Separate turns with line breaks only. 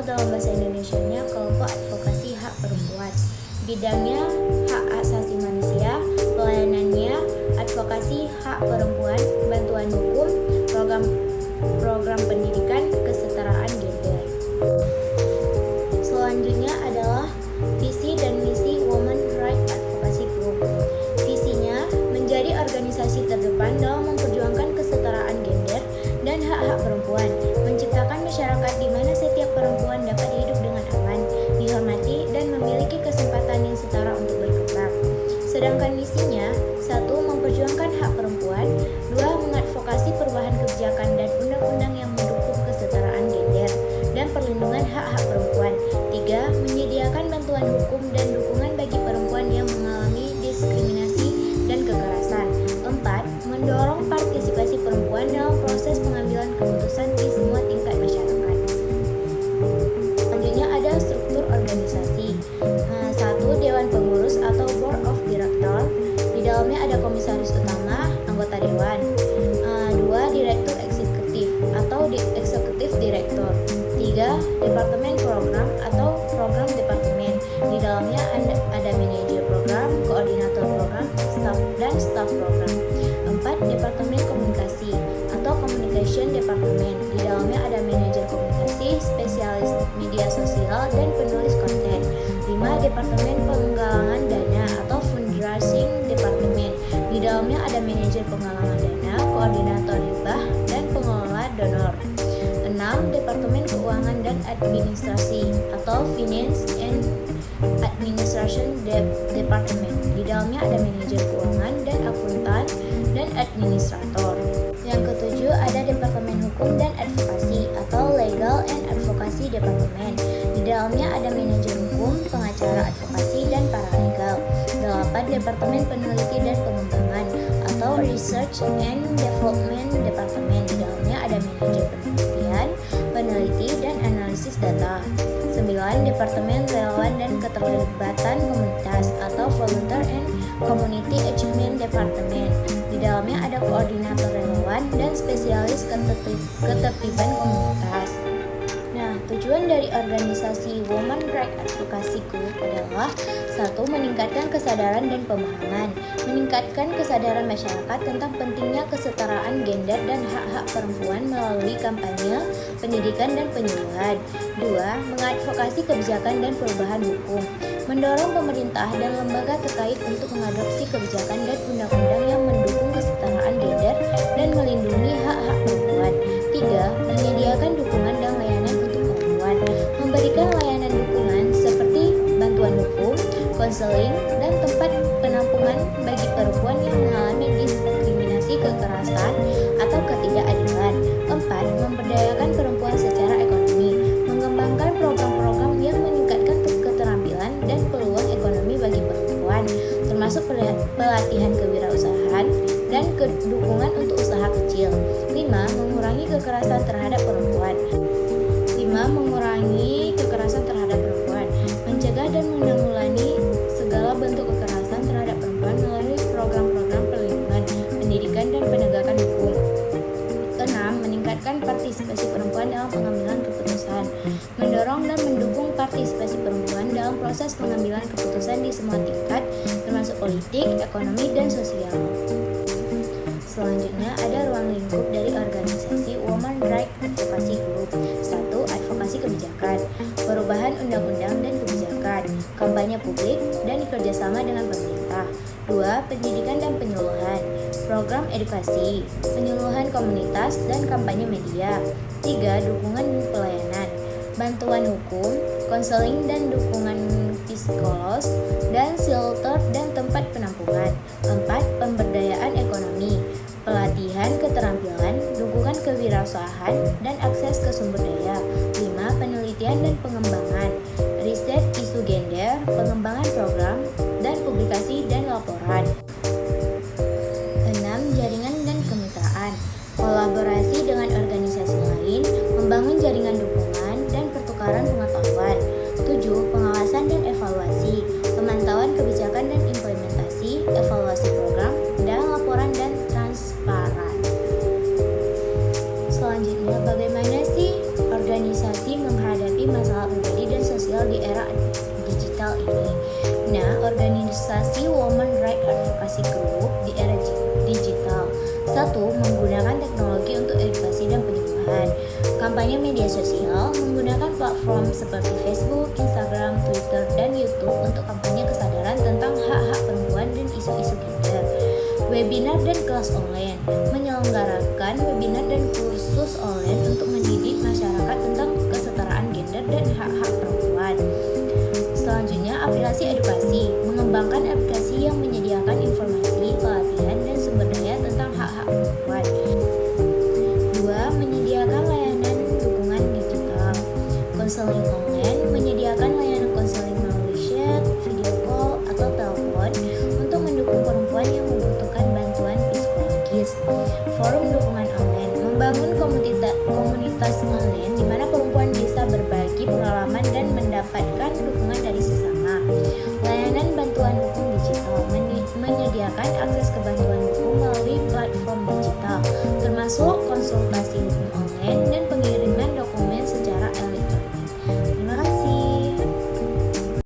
dalam bahasa Indonesianya kelompok advokasi hak perempuan. Bidangnya hak asasi manusia, pelayanannya advokasi hak perempuan, bantuan hukum, program pendidikan, kesetaraan gender. Selanjutnya adalah visi dan misi Women Rights Advocacy Group. Visinya menjadi organisasi terdepan dalam memperjuangkan kesetaraan gender dan hak-hak perempuan, menciptakan masyarakat di mana setiap perempuan dapat hidup dengan aman, dihormati, dan memiliki kesempatan yang setara untuk berkembang. Sedangkan misinya, 1. Memperjuangkan hak perempuan, 2. Mengadvokasi perubahan kebijakan dan undang-undang yang mendukung kesetaraan gender dan perlindungan hak-hak perempuan, 3. Menyediakan bantuan hukum dan dukungan bagi perempuan yang mengalami diskriminasi dan kekerasan, 4. Mendorong partisipasi perempuan dalam proses pengambilan keputusan di semua tingkat masyarakat. Selanjutnya ada struktur organisasi. 1. Dewan Pengurus atau Board of Director. Di dalamnya ada komisaris utama, anggota dewan. 2. Direktur eksekutif atau eksekutif direktur. 3. Departemen program atau program departemen. Di dalamnya ada manajer program, koordinator program, staf program. 4. Departemen komunikasi atau communication department. Di dalamnya ada manajer komunikasi, spesialis media sosial, dan penulis konten. 5. Departemen penggalangan dana atau fundraising department. Di dalamnya ada manajer penggalangan dana, koordinator hibah, dan pengelola donor. 6. Departemen keuangan dan administrasi atau finance and administration department. Di dalamnya ada manajer keuangan dan akuntan dan administrator. Yang ketujuh ada Departemen Hukum dan Advokasi atau Legal and Advocacy Department. Di dalamnya ada manajer hukum, pengacara advokasi, dan paralegal. 8. Departemen Peneliti dan Pengembangan atau Research and Development Department. Di dalamnya ada manajer penelitian, peneliti, dan analisis data. 9. Departemen Relawan dan Keterlibatan Komunitas atau Volunteer and Community Achievement Department. Di dalamnya ada koordinator relawan dan spesialis ketertiban komunitas. Nah, tujuan dari organisasi Women Rights Advocacy Group adalah 1. Meningkatkan kesadaran dan pemahaman, meningkatkan kesadaran masyarakat tentang pentingnya kesetaraan gender dan hak-hak perempuan melalui kampanye, pendidikan, dan penyuluhan. 2. Mengadvokasi kebijakan dan perubahan hukum, mendorong pemerintah dan lembaga terkait untuk mengadopsi kebijakan dan undang-undang yang mendukung kesetaraan gender dan melindungi hak-hak perempuan. 3. Menyediakan dukungan dan layanan untuk perempuan, memberikan layanan dukungan seperti bantuan hukum, konseling, dan tempat penampungan bagi perempuan yang mengalami diskriminasi, kekerasan, atau ketidakadilan. 4. Memberdayakan perempuan secara ekonomi, mengembangkan program-program yang meningkatkan keterampilan dan peluang ekonomi bagi perempuan, termasuk pelatihan kewirausahaan dan dukungan untuk usaha kecil. 5. Mengurangi kekerasan terhadap perempuan. 5. Mengurangi kekerasan terhadap perempuan, mencegah dan menanggulangi segala bentuk kekerasan terhadap perempuan melalui program-program perlindungan, pendidikan, dan penegakan hukum. 6. Meningkatkan partisipasi perempuan dalam pengambilan keputusan, mendorong dan mendukung partisipasi perempuan dalam proses pengambilan keputusan di semua tingkat, termasuk politik, ekonomi, dan sosial. Selanjutnya ada ruang lingkup dari organisasi Women Rights Advocacy Group. 1. Advokasi kebijakan, perubahan undang-undang dan kebijakan, kampanye publik, dan kerjasama dengan pemerintah. 2. Pendidikan dan penyuluhan, program edukasi, penyuluhan komunitas, dan kampanye media. 3. Dukungan pelayanan, bantuan hukum, konseling dan dukungan psikolog, dan shelter dan tempat penampungan. 4. Pemberdayaan ekonomi, pelatihan keterampilan, dukungan kewirausahaan, dan akses ke sumber daya. 5. Penelitian dan pengembangan, riset isu gender, pengembangan program, dan publikasi dan laporan. 6. Jaringan dan kemitraan, kolaborasi dengan organisasi lain, membangun jaringan dukungan, dan pertukaran pengetahuan. 7. Pengawasan dan evaluasi, pemantauan kebijakan dan implementasi, evaluasi program, dan laporan dan transparan. Selanjutnya, bagaimana sih organisasi menghadapi masalah organisasi Women Right Advocacy Group di era digital. 1. Menggunakan teknologi untuk edukasi dan penyuluhan. Kampanye media sosial menggunakan platform seperti Facebook, Instagram, Twitter, dan YouTube untuk kampanye kesadaran tentang hak-hak perempuan dan isu-isu gender. Webinar dan kelas online menyelenggarakan webinar dan kursus online untuk mendidik masyarakat tentang kesetaraan gender dan hak-hak perempuan. Selanjutnya, aplikasi edukasi mengembangkan aplikasi yang menyediakan informasi, pelatihan, dan sumber daya tentang hak-hak perempuan. 2. Menyediakan layanan dukungan digital. Konseling online menyediakan layanan konseling melalui chat, video call, atau telepon untuk mendukung perempuan yang membutuhkan bantuan psikologis. Forum dukungan online membangun komunitas online di mana perempuan bisa berbagi pengalaman dan mendapatkan dukungan dari sesama. Layanan bantuan hukum digital menyediakan akses ke